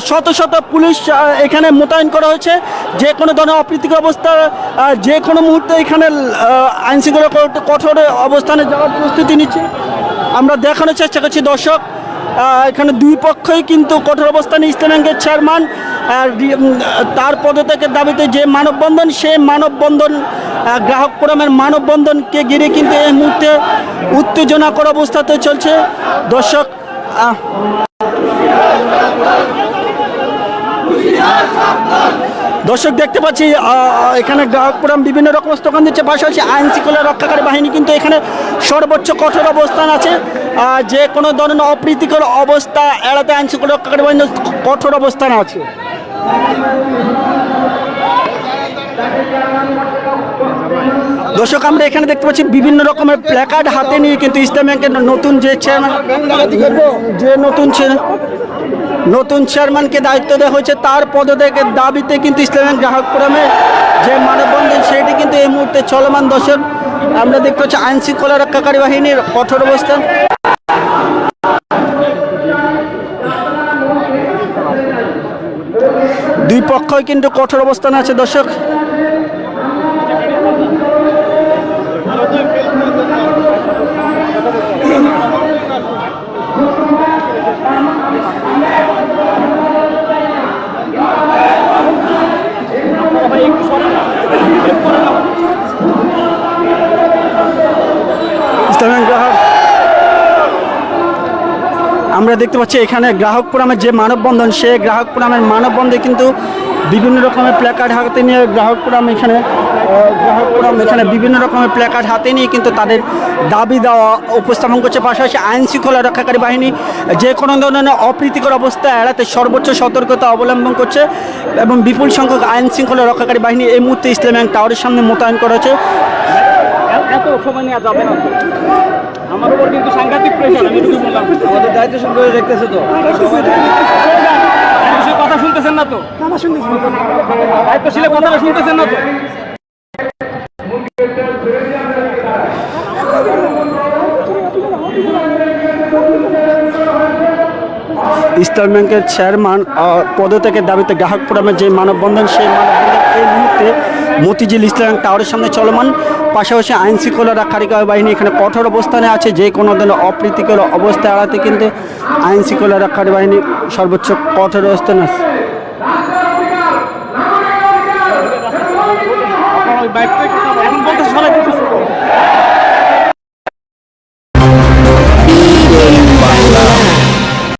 শত শত পুলিশ এখানে মোতায়েন করা হয়েছে। যে কোনো ধরনের অপ্রীতিকর অবস্থা যে কোনো মুহূর্তে এখানে আইনশৃঙ্খলা কঠোর অবস্থানে যাওয়ার প্রস্তুতি নিচ্ছে। আমরা দেখানোর চেষ্টা করছি দর্শক, এখানে দুই পক্ষই কিন্তু কঠোর অবস্থানে ইসলামী ব্যাংকের চেয়ারম্যান তার পদত্যাগের দাবিতে যে মানববন্ধন, সেই মানববন্ধন গ্রাহক ফোরামের মানববন্ধনকে ঘিরে কিন্তু এই মুহূর্তে উত্তেজনাকর অবস্থাতে চলছে দর্শক। দর্শক দেখতে পাচ্ছি এখানে গ্রাহক ফোরাম বিভিন্ন রকম স্লোগান দিচ্ছে, পাশাপাশি আইন শৃঙ্খলা রক্ষাকারী বাহিনী কিন্তু এখানে সর্বোচ্চ কঠোর অবস্থান আছে। যে কোনো ধরনের অপ্রীতিকর অবস্থা এড়াতে আইন শৃঙ্খলা রক্ষাকারী বাহিনী কঠোর অবস্থান আছে। দর্শক আমরা এখানে দেখতে পাচ্ছি বিভিন্ন রকমের প্ল্যাকার্ড হাতে নিয়ে কিন্তু ইসলামী ব্যাংকের নতুন যে নতুন চেয়ারম্যানকে দায়িত্ব দেওয়া হয়েছে তার পদত্যাগের দাবিতে কিন্তু ইসলামী ব্যাংক গ্রাহক ফোরামে যে মানববন্ধন সেটি কিন্তু এই মুহূর্তে চলমান। দর্শক আমরা দেখতে পাচ্ছি আইন শৃঙ্খলা রক্ষাকারী বাহিনীর কঠোর অবস্থান। দুই পক্ষই কিন্তু কঠোর অবস্থান আছে দর্শক। আমরা দেখতে পাচ্ছি এখানে গ্রাহক ফোরামের যে মানববন্ধন, সে গ্রাহক ফোরামের মানববন্ধনে কিন্তু বিভিন্ন রকমের প্ল্যাকার্ড হাতে নিয়ে গ্রাহক ফোরাম এখানে বিভিন্ন রকমের প্ল্যাকার্ড হাতে নিয়ে কিন্তু তাদের দাবি দেওয়া উপস্থাপন করছে। পাশাপাশি আইন শৃঙ্খলা রক্ষাকারী বাহিনী যে কোনো ধরনের অপ্রীতিকর অবস্থা এড়াতে সর্বোচ্চ সতর্কতা অবলম্বন করছে এবং বিপুল সংখ্যক আইন শৃঙ্খলা রক্ষাকারী বাহিনী এই মুহূর্তে ইসলামী ব্যাংক টাওয়ারের সামনে মোতায়েন করা হয়েছে। এত সময় নেওয়া যাবে না, আমার উপর কিন্তু সাংঘাতিক প্রেশার। আমি কিন্তু বললাম আমাদের দায়িত্ব সম্পর্কে দেখতেছে তো, কথা শুনতেছেন না তো, দায়িত্বশীলের কথাটা শুনতেছেন না তো। ইসলামী ব্যাংকের চেয়ারম্যান পদত্যাগের দাবিতে গ্রাহক ফোরামের যে মানববন্ধন, সেই মানববন্ধন এই মুহূর্তে মতিঝিল ইসলাম টাওয়ারের সামনে চলমান। পাশাপাশি আইন শৃঙ্খলা রক্ষাকারী বাহিনী এখানে কঠোর অবস্থানে আছে। যে কোনো ধরনের অপ্রীতিকর অবস্থা এড়াতে কিন্তু আইন শৃঙ্খলা রক্ষাকারী বাহিনী সর্বোচ্চ কঠোর অবস্থানে আছে।